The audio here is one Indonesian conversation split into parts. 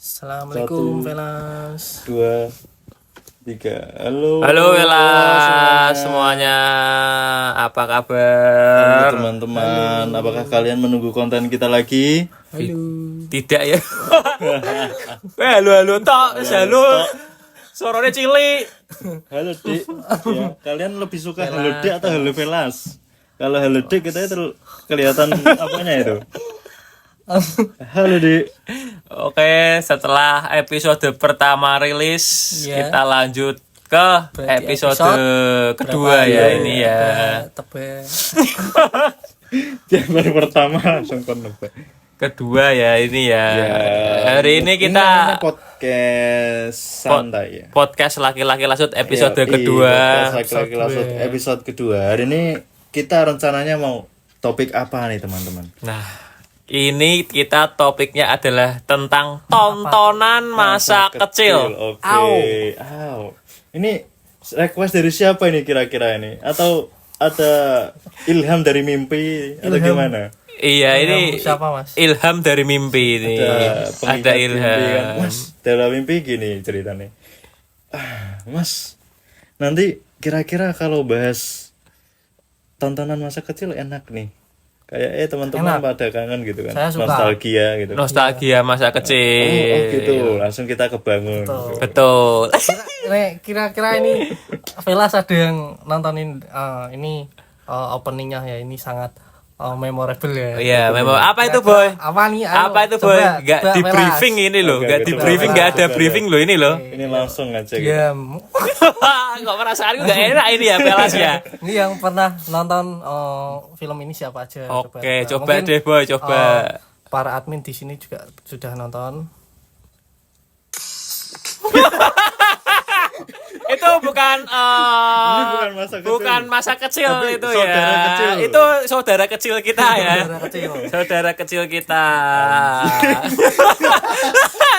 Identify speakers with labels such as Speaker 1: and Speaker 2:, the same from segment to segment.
Speaker 1: Assalamualaikum
Speaker 2: Satu,
Speaker 1: Velas.
Speaker 2: 2, 3. Halo.
Speaker 3: Halo Velas semuanya, apa
Speaker 2: Halo
Speaker 3: kabar?
Speaker 2: teman-teman, apakah kalian menunggu konten kita lagi?
Speaker 1: Halo.
Speaker 3: Tidak ya? Halo tok, halo. Suaranya cilik.
Speaker 2: Halo Dik. Ya, kalian lebih suka halo Dik atau halo Velas? Kalau halo Dik kita kelihatan apanya itu? Halo Dik.
Speaker 3: Oke, setelah episode pertama rilis,
Speaker 1: Ya.
Speaker 3: kita lanjut ke
Speaker 1: Berarti
Speaker 3: episode
Speaker 1: berapa
Speaker 3: kedua ya ini ya.
Speaker 1: Tebak.
Speaker 2: Yang baru pertama langsung konebak.
Speaker 3: Kedua ya ini ya. Hari ini
Speaker 2: namanya
Speaker 3: kita
Speaker 2: podcast santai ya.
Speaker 3: podcast laki-laki lasut episode
Speaker 2: Iya,
Speaker 3: kedua.
Speaker 2: podcast laki-laki lasut episode kedua. Hari ini kita rencananya mau topik apa nih teman-teman?
Speaker 3: Nah, ini kita topiknya adalah tentang tontonan masa kecil.
Speaker 2: Oke. Au. Ini request dari siapa ini kira-kira ini? Atau ada ilham dari mimpi atau gimana?
Speaker 3: Iya, ini
Speaker 1: Siapa, Mas?
Speaker 3: ilham dari mimpi ini. Ada
Speaker 2: pengingat mimpi kan.
Speaker 3: ilham.
Speaker 2: Mas, dalam mimpi gini ceritanya. Mas, nanti kira-kira kalau bahas tontonan masa kecil enak nih. Kayak teman-teman pada kangen gitu kan.
Speaker 1: Saya suka.
Speaker 2: Nostalgia gitu.
Speaker 3: Nostalgia masa kecil.
Speaker 2: Oh gitu, langsung kita kebangun.
Speaker 3: Betul.
Speaker 1: Kira-kira ini Velas ada yang nontonin ini openingnya ya, ini sangat memorable ya.
Speaker 3: Iya, memang apa itu, Boy?
Speaker 1: Apa nih? Ayo,
Speaker 3: Apa itu, Boy?
Speaker 1: coba,
Speaker 3: Enggak
Speaker 1: coba,
Speaker 3: di
Speaker 1: Velas.
Speaker 3: briefing ini loh,
Speaker 2: Oke,
Speaker 3: enggak
Speaker 2: oke,
Speaker 3: di
Speaker 2: coba,
Speaker 3: briefing,
Speaker 2: coba,
Speaker 3: enggak ada
Speaker 2: coba.
Speaker 3: briefing loh ini loh.
Speaker 2: Ini langsung aja gitu.
Speaker 1: Diam.
Speaker 3: Kok perasaanku enggak enak ini ya, Pelas ya.
Speaker 1: Ini yang pernah nonton film ini siapa aja?
Speaker 3: Oke, coba
Speaker 1: Mungkin,
Speaker 3: deh, Boy, coba.
Speaker 1: Para admin di sini juga sudah nonton.
Speaker 3: Itu bukan
Speaker 2: bukan masa kecil.
Speaker 3: bukan masa kecil
Speaker 2: Tapi
Speaker 3: itu
Speaker 2: saudara
Speaker 3: ya.
Speaker 2: kecil.
Speaker 3: Itu saudara kecil kita ya.
Speaker 1: Saudara kecil.
Speaker 3: Saudara kecil kita.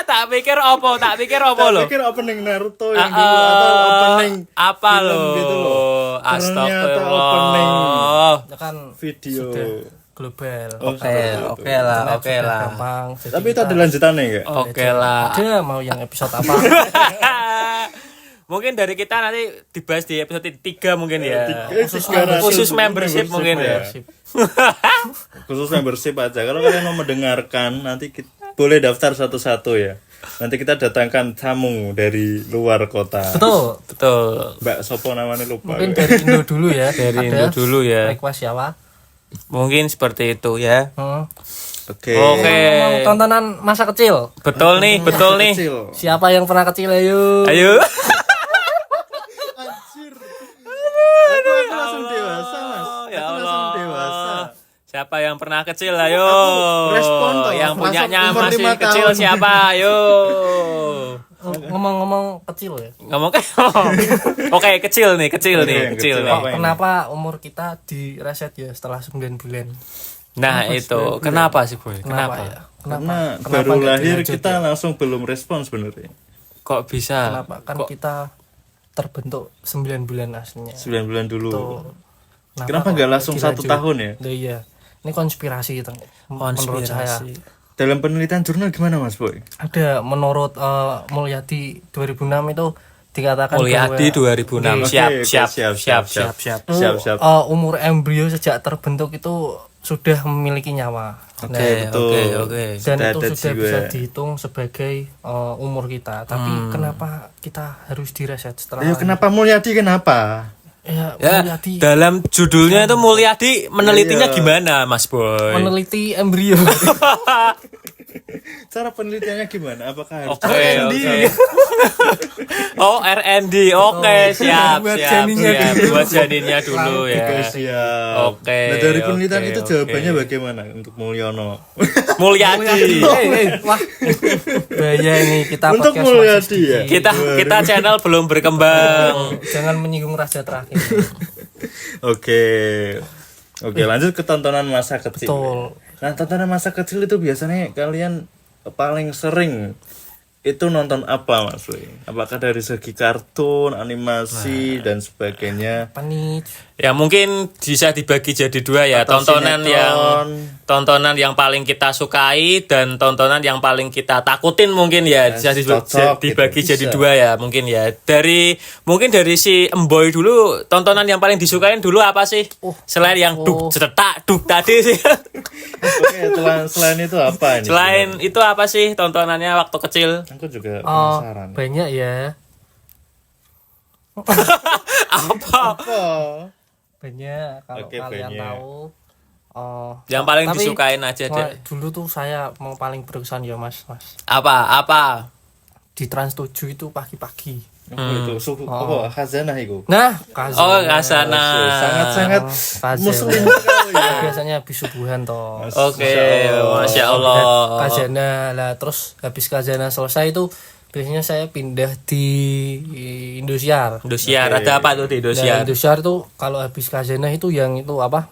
Speaker 3: Tak pikir opo lo.
Speaker 2: Pikir opening Naruto yang dulu atau opening
Speaker 3: apa
Speaker 2: film
Speaker 3: lo?
Speaker 2: gitu loh. Ternyata opening
Speaker 3: Astagfirullah.
Speaker 1: Ya kan
Speaker 2: video.
Speaker 1: sudah global.
Speaker 2: Oh,
Speaker 3: Oke,
Speaker 2: seperti itu.
Speaker 3: oke lah,
Speaker 1: Internet
Speaker 3: oke
Speaker 1: sudah
Speaker 3: lah.
Speaker 1: gampang. Jadi
Speaker 2: Tapi itu
Speaker 1: kita-
Speaker 2: ada lanjutannya enggak?
Speaker 3: Oke lah.
Speaker 1: Ada mau yang episode apa?
Speaker 3: Mungkin dari kita nanti dibahas di episode 3 mungkin ya.
Speaker 2: Khusus
Speaker 3: membership mungkin ya.
Speaker 2: Khusus membership aja. Kalau kalian mau mendengarkan nanti boleh daftar satu-satu ya. Nanti kita datangkan tamu dari luar kota.
Speaker 1: Betul.
Speaker 3: Betul.
Speaker 2: Mbak Sopo namanya lupa.
Speaker 1: Mungkin dari Indo dulu ya.
Speaker 3: Dari
Speaker 1: Ada
Speaker 3: Indo dulu ya.
Speaker 1: request siapa?
Speaker 3: Mungkin seperti itu ya.
Speaker 2: Oke.
Speaker 3: Oke.
Speaker 1: Ngomong tontonan masa kecil.
Speaker 3: Betul nih, betul nih.
Speaker 2: Kecil.
Speaker 1: Siapa yang pernah kecil, ayo?
Speaker 3: Ayo.
Speaker 2: Aku langsung dewasa, Mas.
Speaker 3: Ya
Speaker 2: Aku langsung
Speaker 3: Allah.
Speaker 2: dewasa.
Speaker 3: Siapa yang pernah kecil? Ayo.
Speaker 2: respon toh,
Speaker 3: Yang
Speaker 2: langsung
Speaker 3: punyanya
Speaker 2: umur
Speaker 3: masih
Speaker 2: 5
Speaker 3: kecil
Speaker 2: tahun.
Speaker 3: siapa? Ayo.
Speaker 1: Ngomong-ngomong kecil ya.
Speaker 3: Ngomong ke. Oke, kecil nih, kecil
Speaker 2: Oke,
Speaker 3: nih,
Speaker 2: yang
Speaker 3: kecil
Speaker 2: kecil
Speaker 3: nih.
Speaker 2: apa?
Speaker 1: Kenapa umur kita di reset ya setelah 9 bulan?
Speaker 3: Nah, itu kenapa sih, Boy?
Speaker 1: Kenapa
Speaker 3: Kenapa?
Speaker 1: ya?
Speaker 2: Karena
Speaker 1: Kenapa
Speaker 2: baru
Speaker 1: nggak
Speaker 2: lahir
Speaker 1: dilanjut
Speaker 2: kita
Speaker 1: ya?
Speaker 2: langsung belum respon sebenarnya.
Speaker 3: Kok bisa?
Speaker 1: Kenapa? Kan
Speaker 3: Kok
Speaker 1: kita terbentuk 9 bulan aslinya.
Speaker 2: 9 bulan dulu.
Speaker 1: Tuh.
Speaker 2: Kenapa nggak langsung 1 tahun ya?
Speaker 1: Nah, iya. Ini konspirasi gitu. Menurut saya.
Speaker 2: Dalam penelitian jurnal gimana Mas Boy?
Speaker 1: Ada menurut Mulyadi 2006 itu dikatakan
Speaker 3: Mulyadi
Speaker 1: bahwa
Speaker 3: 2006.
Speaker 2: Oke,
Speaker 3: Siap,
Speaker 2: oke,
Speaker 3: siap,
Speaker 2: siap,
Speaker 3: siap,
Speaker 2: siap.
Speaker 3: siap.
Speaker 2: Siap.
Speaker 1: umur embrio sejak terbentuk itu sudah memiliki nyawa.
Speaker 3: Oke,
Speaker 2: betul.
Speaker 3: oke.
Speaker 1: Dan
Speaker 2: Sudah
Speaker 1: itu
Speaker 2: ada
Speaker 1: sudah
Speaker 2: jiwa.
Speaker 1: bisa dihitung sebagai umur kita. Tapi kenapa kita harus direset setelah
Speaker 2: Ayo kenapa Mulyadi kenapa?
Speaker 1: ya,
Speaker 3: Ya,
Speaker 1: Mulyadi
Speaker 3: dalam judulnya itu Mulyadi menelitinya
Speaker 2: Iya.
Speaker 3: gimana, Mas Boy?
Speaker 1: meneliti embrio?
Speaker 2: Cara penelitiannya gimana? Apakah harus
Speaker 3: Oke, oke. Oh, R&D. Oke, siap,
Speaker 1: Buat
Speaker 3: siap,
Speaker 1: janinnya
Speaker 3: siap.
Speaker 1: dulu.
Speaker 3: Buat janinnya dulu ya.
Speaker 2: Oke, siap.
Speaker 3: Oke,
Speaker 2: Nah, dari penelitian
Speaker 3: oke,
Speaker 2: itu
Speaker 3: oke.
Speaker 2: jawabannya bagaimana untuk Mulyono?
Speaker 3: Mulyadi.
Speaker 1: Wah, bahaya ini kita
Speaker 2: Untuk
Speaker 1: podcast
Speaker 2: Mulyadi
Speaker 1: masih sedikit.
Speaker 2: ya?
Speaker 3: Kita channel belum berkembang.
Speaker 1: Jangan menyinggung raja terakhir.
Speaker 2: Oke. Oke, lanjut ke tontonan masa kecil.
Speaker 1: Betul.
Speaker 2: Nah, tontonan masa kecil itu biasanya kalian paling sering itu nonton apa, Mas Boy? Apakah dari segi kartun, animasi dan sebagainya?
Speaker 1: Apa nih?
Speaker 3: Ya mungkin bisa dibagi jadi dua ya,
Speaker 2: Atau
Speaker 3: tontonan yang paling kita sukai dan tontonan yang paling kita takutin mungkin ya, bisa
Speaker 2: cocok
Speaker 3: dibagi
Speaker 2: gitu.
Speaker 3: jadi
Speaker 2: Bisa.
Speaker 3: dua ya mungkin ya. Mungkin dari si Emboy dulu, tontonan yang paling disukain dulu apa sih? Selain yang duk cetak duk tadi sih.
Speaker 2: Oke, selain itu apa ini?
Speaker 3: Selain itu apa sih tontonannya waktu kecil?
Speaker 2: Aku juga
Speaker 1: Oh,
Speaker 2: penasaran.
Speaker 1: banyak ya.
Speaker 3: Apa?
Speaker 2: Apa?
Speaker 1: Banyak kalau
Speaker 2: Oke,
Speaker 1: kalian
Speaker 2: banyak.
Speaker 1: tahu. Oh,
Speaker 3: Yang paling
Speaker 1: tapi,
Speaker 3: disukain aja
Speaker 1: wah,
Speaker 3: deh.
Speaker 1: dulu tuh saya mau paling berkesan ya Mas.
Speaker 3: Apa?
Speaker 1: Di Trans 7 itu pagi-pagi.
Speaker 2: Itu suhu apa? Khazanah itu.
Speaker 1: Nah,
Speaker 3: Oh, Kasana.
Speaker 2: Sangat-sangat
Speaker 1: Khazanah.
Speaker 2: muslim sekali ya.
Speaker 1: Biasanya habis subuhan toh.
Speaker 3: Oke, Masya Allah.
Speaker 1: Kazana lah, terus habis Kazana selesai itu biasanya saya pindah di Indosiar.
Speaker 3: Indosiar,
Speaker 2: Oke.
Speaker 3: ada apa tuh di
Speaker 1: Nah,
Speaker 3: Indosiar?
Speaker 1: Indosiar tuh kalau habis Kazana itu yang itu apa?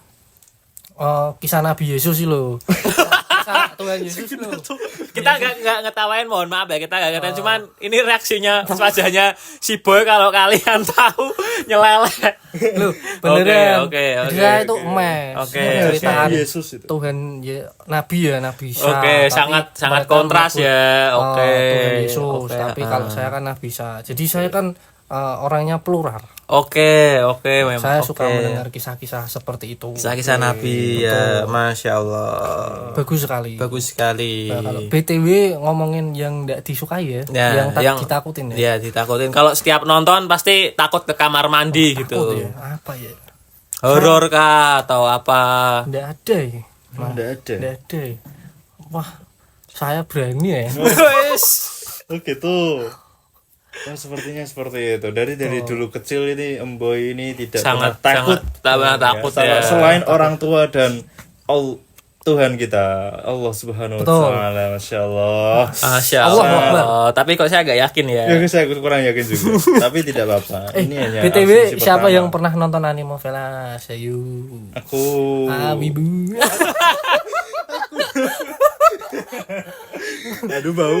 Speaker 1: Kisah Nabi Yesus sih loh. Kisah Tuhan Yesus loh.
Speaker 3: Kita nggak ngetawain, mohon maaf ya, kita nggak ngetawain, cuman ini reaksinya wajahnya si Boy kalau kalian tahu nyeleleh.
Speaker 1: Loh, beneran.
Speaker 3: Oke.
Speaker 1: Jadi saya itu emes.
Speaker 3: Oke,
Speaker 1: Menceritakan
Speaker 2: Yesus itu.
Speaker 1: Tuhan Nabi Isa.
Speaker 3: Oke,
Speaker 1: Tapi
Speaker 3: sangat
Speaker 1: mereka
Speaker 3: kontras
Speaker 1: menyebut,
Speaker 3: ya. Oke.
Speaker 1: Tuhan Yesus.
Speaker 3: Oke,
Speaker 1: Tapi kalau saya kan Nabi Isa. Jadi saya kan orangnya plural.
Speaker 3: Oke, memang.
Speaker 1: Saya suka mendengar kisah-kisah seperti itu.
Speaker 3: Kisah-kisah Nabi ya, Masya Allah.
Speaker 1: Bagus sekali.
Speaker 3: Bagus sekali.
Speaker 1: Nah, kalau BTW ngomongin yang tidak disukai ya,
Speaker 3: Ya,
Speaker 1: yang ditakutin ya.
Speaker 3: Ya, ditakutin. Kalau setiap nonton pasti takut ke kamar mandi
Speaker 1: Takut
Speaker 3: gitu.
Speaker 1: ya. Apa ya?
Speaker 3: Horor kah atau apa?
Speaker 1: Tidak ada ya.
Speaker 2: Nggak ada.
Speaker 1: Tidak ada. Wah, saya berani ya.
Speaker 3: Wes.
Speaker 2: Oh gitu. Oh, sepertinya seperti itu. Dari dulu kecil ini Emboy ini tidak
Speaker 3: Sangat-
Speaker 2: pernah takut.
Speaker 3: sangat takut ya.
Speaker 2: Selain orang tua dan Tuhan kita, Allah Subhanahu wa
Speaker 1: Betul.
Speaker 2: taala, Masya Allah.
Speaker 3: Masya
Speaker 1: Allah
Speaker 3: Allah.
Speaker 1: Akbar.
Speaker 3: Tapi kok saya agak yakin ya.
Speaker 2: Ya saya kurang yakin juga. Tapi tidak apa-apa. Ini hanya
Speaker 1: BTW
Speaker 2: asumsi
Speaker 1: siapa
Speaker 2: pertama.
Speaker 1: yang pernah nonton anime Vela Sayu?
Speaker 2: Aku
Speaker 1: Wibu.
Speaker 2: aduh bau.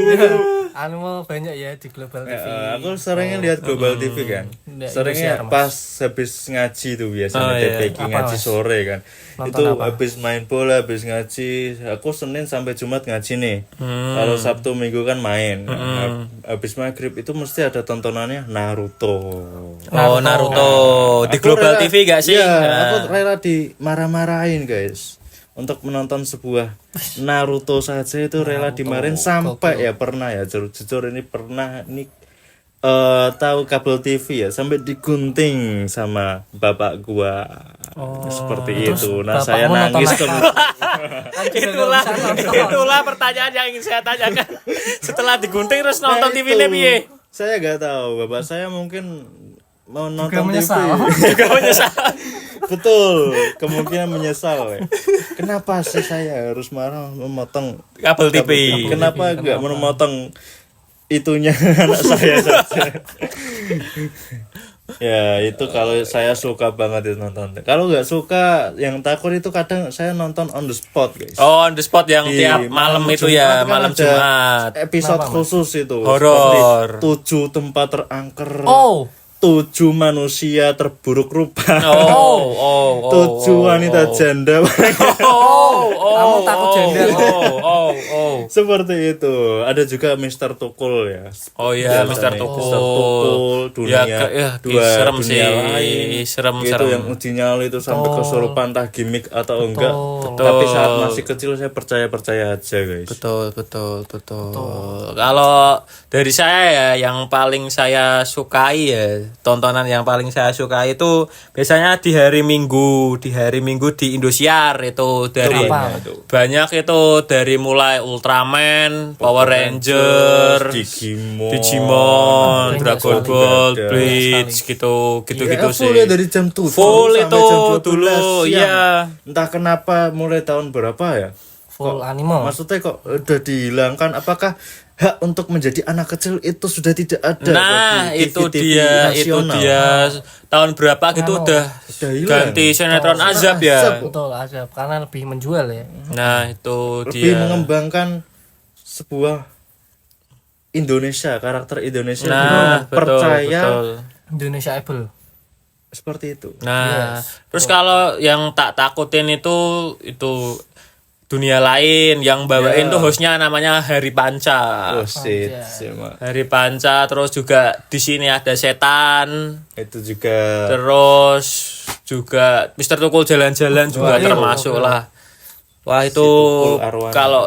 Speaker 1: Anime banyak ya di Global TV.
Speaker 2: Aku seringnya lihat Global TV kan.
Speaker 1: Nggak,
Speaker 2: Seringnya
Speaker 1: Indosiar, Mas.
Speaker 2: pas habis ngaji tuh biasanya
Speaker 3: Oh, iya.
Speaker 2: TPG
Speaker 1: Apa,
Speaker 2: ngaji
Speaker 1: Mas?
Speaker 2: sore kan.
Speaker 1: Nonton
Speaker 2: Itu
Speaker 1: apa?
Speaker 2: habis main bola, habis ngaji. Aku Senin sampai Jumat ngaji nih. Kalau Sabtu Minggu kan main. Nah, habis maghrib itu mesti ada tontonannya Naruto.
Speaker 3: Oh, Naruto. Di
Speaker 2: Aku
Speaker 3: Global
Speaker 2: rela-
Speaker 3: TV gak sih?
Speaker 2: Iya,
Speaker 3: Nah.
Speaker 2: aku rela dimarah-marahin guys. Untuk menonton sebuah Naruto saja itu rela dimarahin sampai ya pernah ya jujur ini pernah ini tahu kabel TV ya sampai digunting sama bapak gua seperti itu. Nah saya
Speaker 1: bapakmu
Speaker 2: nangis
Speaker 1: nonton
Speaker 2: kemudian
Speaker 3: itulah pertanyaan yang ingin saya tanyakan. Setelah digunting terus nonton TV
Speaker 2: itu,
Speaker 3: piye?
Speaker 2: saya nggak tahu bapak saya mungkin mau nonton
Speaker 1: menyesal.
Speaker 2: TV.
Speaker 3: Juga menyesal.
Speaker 2: Betul, kemungkinan menyesal. We. Kenapa sih saya harus marah memotong
Speaker 3: Kabel TV.
Speaker 2: Kenapa nggak memotong itunya anak saya saja? Ya itu kalau saya suka banget itu nonton. Kalau nggak suka, yang takut itu kadang saya nonton on the spot guys.
Speaker 3: Oh, on the spot yang
Speaker 2: Di
Speaker 3: tiap malam itu
Speaker 2: Jumat
Speaker 3: ya,
Speaker 2: kan
Speaker 3: malam
Speaker 2: ada
Speaker 3: Jumat.
Speaker 2: Episode khusus itu.
Speaker 3: Horor.
Speaker 2: Seperti 7 tempat terangker.
Speaker 1: Oh,
Speaker 2: 7 manusia terburuk rupa.
Speaker 3: Oh.
Speaker 2: 7 wanita janda.
Speaker 1: kamu takut janda.
Speaker 3: Oh.
Speaker 2: Seperti itu. Ada juga Mr. Tukul ya.
Speaker 3: Oh iya, Mr.
Speaker 2: Mr.
Speaker 3: Tukul.
Speaker 2: Tukul, dunia,
Speaker 3: serem
Speaker 2: dunia
Speaker 3: sih.
Speaker 2: lain.
Speaker 3: Serem.
Speaker 2: Itu yang uji nyali itu sampai kesurupan entah gimmick atau enggak.
Speaker 3: Betul.
Speaker 2: Tapi saat masih kecil saya percaya aja guys.
Speaker 3: Betul. Kalau dari saya ya, yang paling saya sukai ya, tontonan yang paling saya sukai itu biasanya di hari Minggu di Indosiar itu dari
Speaker 1: apa?
Speaker 3: banyak itu dari mulai Ultraman, Power Ranger, Digimon,
Speaker 1: Banyak
Speaker 3: Dragon
Speaker 1: sekali.
Speaker 3: Ball,
Speaker 2: Ada.
Speaker 3: Bleach gitu
Speaker 2: Ya,
Speaker 3: sih.
Speaker 2: full ya dari jam 7
Speaker 3: Full
Speaker 2: sampai
Speaker 3: itu
Speaker 2: jam 12
Speaker 3: dulu,
Speaker 2: siang.
Speaker 3: iya.
Speaker 2: Entah kenapa mulai tahun berapa ya?
Speaker 1: full anime.
Speaker 2: Maksudnya kok udah dihilangkan? Apakah hak untuk menjadi anak kecil itu sudah tidak ada?
Speaker 3: Nah,
Speaker 2: bagi
Speaker 3: itu
Speaker 2: TV nasional?
Speaker 3: dia tahun berapa gitu udah
Speaker 2: hilang.
Speaker 3: ganti sinetron Azab
Speaker 2: Azab.
Speaker 3: ya.
Speaker 1: Betul, Azab karena lebih menjual ya.
Speaker 3: Nah, itu
Speaker 2: Lebih
Speaker 3: dia.
Speaker 2: mengembangkan sebuah Indonesia, karakter Indonesia
Speaker 3: Nah,
Speaker 2: percaya
Speaker 3: betul.
Speaker 1: Indonesia Able.
Speaker 2: seperti itu.
Speaker 3: Nah, terus kalau yang tak takutin itu dunia lain yang bawain tuh hostnya namanya Hari Panca.
Speaker 2: Oh shit, Mak.
Speaker 3: Hari Panca, terus juga di sini ada setan,
Speaker 2: Itu juga
Speaker 3: terus juga Mister Tukul jalan-jalan juga termasuk lah. Wah itu
Speaker 2: Tukul Arwana.
Speaker 3: kalau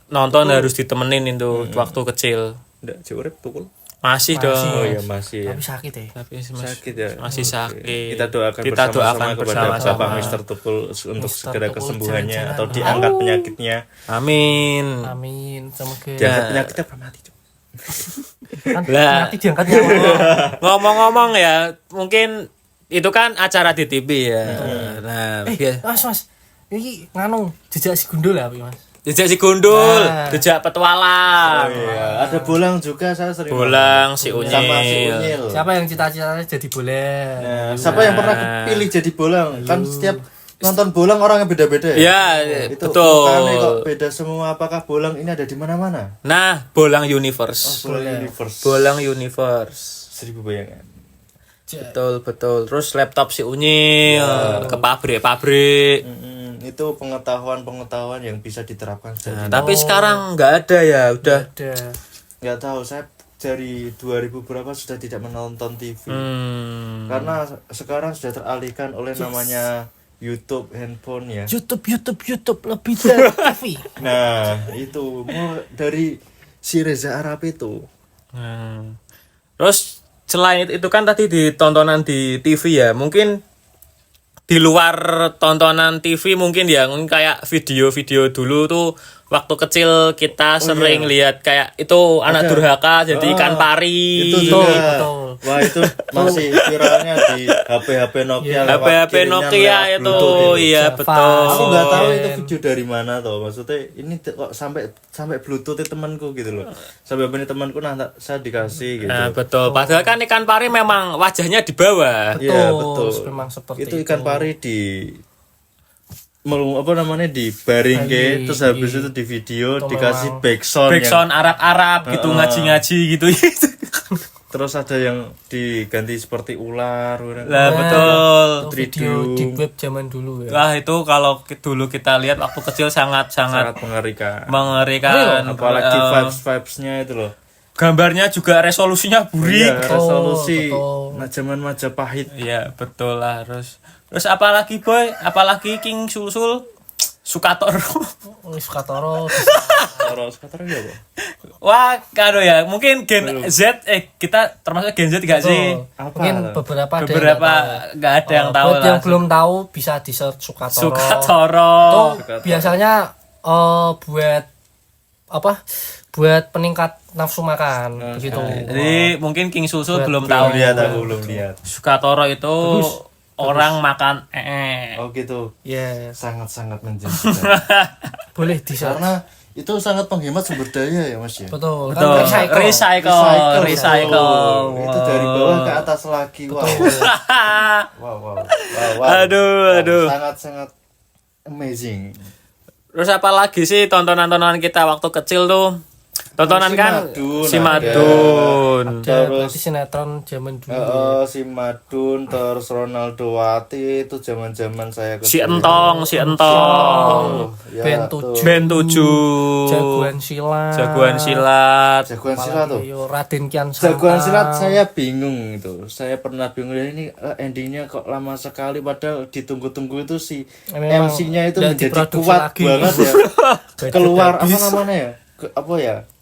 Speaker 3: nonton harus ditemenin itu waktu kecil.
Speaker 2: ndak urip Tukul.
Speaker 3: Masih dong.
Speaker 2: Oh iya masih ya.
Speaker 1: Tapi sakit ya.
Speaker 3: Tapi
Speaker 2: Sakit ya.
Speaker 3: masih
Speaker 2: Oke.
Speaker 3: sakit.
Speaker 2: Kita doakan
Speaker 3: Kita doakan
Speaker 2: kepada
Speaker 3: bersama-sama.
Speaker 2: Bapak Mister Tukul untuk
Speaker 1: Mister
Speaker 2: segera
Speaker 1: Tukul
Speaker 2: kesembuhannya
Speaker 1: jalan-jalan.
Speaker 2: atau diangkat penyakitnya.
Speaker 3: Amin.
Speaker 1: Amin. Semoga
Speaker 2: Diangkat penyakitnya apa mati, Cuk?
Speaker 1: kan
Speaker 3: Lah.
Speaker 1: nanti diangkat nyawa.
Speaker 3: Ngomong-ngomong ya, mungkin itu kan acara di TV ya. Nah,
Speaker 1: Mas. Iki nganu jejak si gundul ya, Mas.
Speaker 3: jejak si gundul,
Speaker 1: Nah.
Speaker 3: jejak petualang.
Speaker 2: Iya, ada bolang juga saya sering
Speaker 3: Bolang, si
Speaker 2: nonton. Sama si
Speaker 3: Unyil.
Speaker 2: Unyil.
Speaker 1: Siapa yang cita-citanya jadi bola?
Speaker 2: Nah, siapa yang pernah kepilih jadi bolang? Kan setiap nonton bolang orangnya beda-beda
Speaker 3: Ya,
Speaker 2: Itu
Speaker 3: betul.
Speaker 2: mukanya kok beda semua. Apakah bolang ini ada di mana-mana?
Speaker 3: Nah, Bolang Universe.
Speaker 2: Bolang universe.
Speaker 3: Bolang Universe.
Speaker 2: 1000 bayangan.
Speaker 3: Betul. Terus laptop si Unyil ke pabrik-pabrik.
Speaker 2: Itu pengetahuan yang bisa diterapkan
Speaker 3: Nah,
Speaker 2: jadi.
Speaker 3: tapi sekarang nggak ada ya, udah.
Speaker 1: Ada.
Speaker 2: Nggak tahu, saya dari 2000 berapa sudah tidak menonton TV. Karena sekarang sudah teralihkan oleh namanya YouTube, handphone ya.
Speaker 1: YouTube lebih dari TV.
Speaker 2: Nah, itu mulai dari si Reza Arab itu.
Speaker 3: Terus selain itu kan tadi di tontonan di TV ya, mungkin di luar tontonan TV mungkin ya, mungkin kayak video-video dulu tuh waktu kecil kita sering lihat kayak itu anak durhaka jadi ikan pari.
Speaker 2: Itu
Speaker 1: Betul,
Speaker 2: juga.
Speaker 1: betul.
Speaker 2: Wah, itu masih viralnya di HP-HP Nokia. lewat
Speaker 3: HP-HP
Speaker 2: kirimnya
Speaker 3: Nokia
Speaker 2: lewat
Speaker 3: itu,
Speaker 2: Bluetooth
Speaker 3: iya
Speaker 1: Java.
Speaker 3: betul.
Speaker 2: Aku nggak tahu itu video dari mana tuh. Maksudnya ini kok sampai Bluetooth temanku gitu loh. Sampai ini temanku saya dikasih gitu.
Speaker 3: Nah, betul. Padahal kan ikan pari memang wajahnya di bawah.
Speaker 2: Iya,
Speaker 1: Betul,
Speaker 2: betul.
Speaker 1: memang seperti
Speaker 2: itu ikan pari di baring ke, terus habis itu di video
Speaker 1: Itu
Speaker 2: dikasih
Speaker 1: memang
Speaker 2: backsound
Speaker 3: Backsound Arab-Arab gitu, ngaji-ngaji gitu.
Speaker 2: terus ada yang diganti seperti ular.
Speaker 3: Lah betul.
Speaker 1: Itu video di web zaman dulu ya.
Speaker 3: Wah, itu kalau dulu kita lihat waktu kecil sangat
Speaker 2: Sangat mengerikan.
Speaker 3: mengerikan.
Speaker 2: Apalagi vibes-nya itu loh.
Speaker 3: Gambarnya juga resolusinya burik.
Speaker 2: Iya, resolusi
Speaker 1: betul.
Speaker 2: zaman Majapahit.
Speaker 3: Iya, betul lah. Terus apalagi boy, apalagi King Sulsul Sukatoro.
Speaker 1: Sukatoro.
Speaker 2: Sekarang ya, Pak.
Speaker 3: Wah, kado ya, mungkin Gen Z kita termasuk Gen Z gak sih?
Speaker 1: Mungkin beberapa ada
Speaker 3: Beberapa nggak ada yang tahu
Speaker 1: buat
Speaker 3: lah.
Speaker 1: yang belum tahu bisa di search Sukatoro.
Speaker 3: Sukatoro.
Speaker 1: Itu biasanya buat apa? Buat peningkat nafsu makan begitu.
Speaker 3: Jadi mungkin King Susul belum tahu.
Speaker 2: Belum lihat.
Speaker 3: Sukatoro itu orang makan
Speaker 2: Oh gitu.
Speaker 1: Yes.
Speaker 2: Sangat-sangat menjanjikan.
Speaker 1: Boleh di search.
Speaker 2: Karena itu sangat penghemat sumber daya ya, Mas ya.
Speaker 1: Betul.
Speaker 3: Betul.
Speaker 1: Kan
Speaker 3: Recycle.
Speaker 2: Itu dari bawah ke atas lagi. Wow. Wow.
Speaker 3: Aduh.
Speaker 2: Sangat-sangat amazing.
Speaker 3: Terus apa lagi sih tontonan-tontonan kita waktu kecil tuh? Tontonan
Speaker 2: Si
Speaker 3: kan
Speaker 2: Madun
Speaker 3: si
Speaker 2: ada.
Speaker 3: Madun.
Speaker 1: Berarti sinetron zaman dulu.
Speaker 2: Si Madun, terus Ronaldo Wati itu zaman-zaman saya
Speaker 3: Si
Speaker 2: kecil.
Speaker 3: Entong.
Speaker 2: Ya,
Speaker 1: Ben
Speaker 2: tuh.
Speaker 1: 7.
Speaker 3: Ben 7.
Speaker 1: Jagoan silat.
Speaker 3: Jagoan silat.
Speaker 2: Jagoan silat tuh.
Speaker 1: Yo Raden Kian Santang.
Speaker 2: Jagoan silat saya bingung itu. Saya pernah bingung ini endingnya kok lama sekali padahal ditunggu-tunggu itu si
Speaker 1: Memang
Speaker 2: MC-nya itu
Speaker 1: udah
Speaker 2: menjadi
Speaker 1: diproduksi
Speaker 2: kuat
Speaker 1: lagi.
Speaker 2: banget ya.
Speaker 1: Budget
Speaker 2: Keluar apa
Speaker 1: habis.
Speaker 2: namanya ya?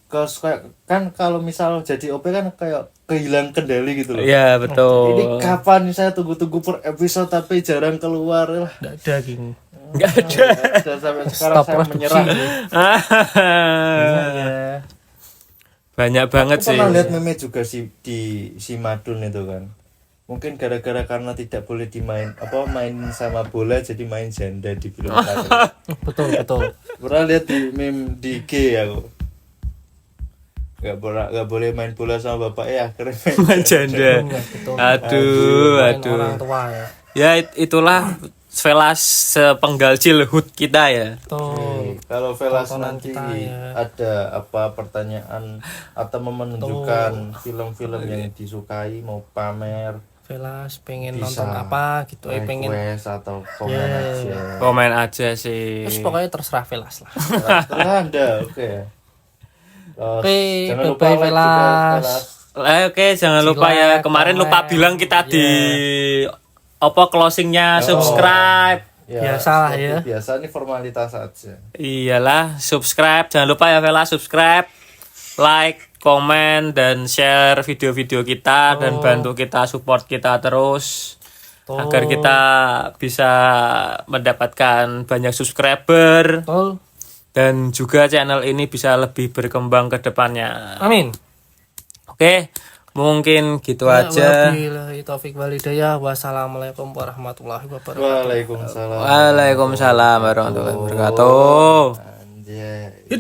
Speaker 2: Kayak kan kalau misal jadi OP kan kayak kehilangan kendali gitu loh.
Speaker 3: Iya,
Speaker 2: Ini
Speaker 3: betul.
Speaker 2: kapan saya tunggu-tunggu per episode tapi jarang keluar lah.
Speaker 1: Nggak ada gini.
Speaker 3: Enggak ada.
Speaker 2: Dan sampai sekarang
Speaker 1: Stop
Speaker 2: saya
Speaker 1: produksi.
Speaker 2: menyerah.
Speaker 1: Iya.
Speaker 3: Banyak banget
Speaker 2: Aku
Speaker 3: sih.
Speaker 2: pernah lihat meme juga di si Madun itu kan. Mungkin gara-gara karena tidak boleh main sama bola jadi main janda di film terakhir.
Speaker 1: Betul.
Speaker 2: Pernah lihat di meme di G aku. Gak boleh main bola sama bapak ya akhirnya main
Speaker 3: Janda.
Speaker 1: Iya, betul.
Speaker 3: Aduh.
Speaker 1: Orang tua ya.
Speaker 3: Ya itulah Velas sepenggal childhood kita ya.
Speaker 1: Betul.
Speaker 2: Kalau Velas
Speaker 1: Tontonan
Speaker 2: nanti
Speaker 1: kita, ya.
Speaker 2: ada apa pertanyaan atau mau menunjukkan film-film yang disukai mau pamer
Speaker 1: Velas pengen
Speaker 2: Bisa
Speaker 1: nonton apa gitu, pengen
Speaker 2: request atau komen
Speaker 1: Yeah.
Speaker 2: aja.
Speaker 3: Komen aja sih.
Speaker 1: terus pokoknya terserah Velas lah.
Speaker 2: Terus Anda, oke. Terus
Speaker 1: Oke,
Speaker 2: jangan lupa
Speaker 1: bye-bye,
Speaker 2: like juga,
Speaker 1: Velas.
Speaker 2: Velas.
Speaker 3: Oke, jangan lupa ya.
Speaker 1: Like,
Speaker 3: Kemarin lupa
Speaker 1: comment.
Speaker 3: bilang kita di apa closingnya subscribe.
Speaker 1: Biasa lah
Speaker 2: seperti
Speaker 1: ya.
Speaker 2: Biasa ini formalitas saja.
Speaker 3: Iyalah, subscribe. Jangan lupa ya Vela, subscribe, like, komen, dan share video-video kita dan bantu kita, support kita terus agar kita bisa mendapatkan banyak subscriber
Speaker 1: Betul.
Speaker 3: dan juga channel ini bisa lebih berkembang ke depannya.
Speaker 1: Amin.
Speaker 3: Oke, mungkin gitu aja.
Speaker 1: Wabillahi taufik walhidayah. Wassalamualaikum warahmatullahi wabarakatuh.
Speaker 2: Waalaikumsalam.
Speaker 3: Waalaikumsalam warahmatullahi wabarakatuh.
Speaker 2: Anjay.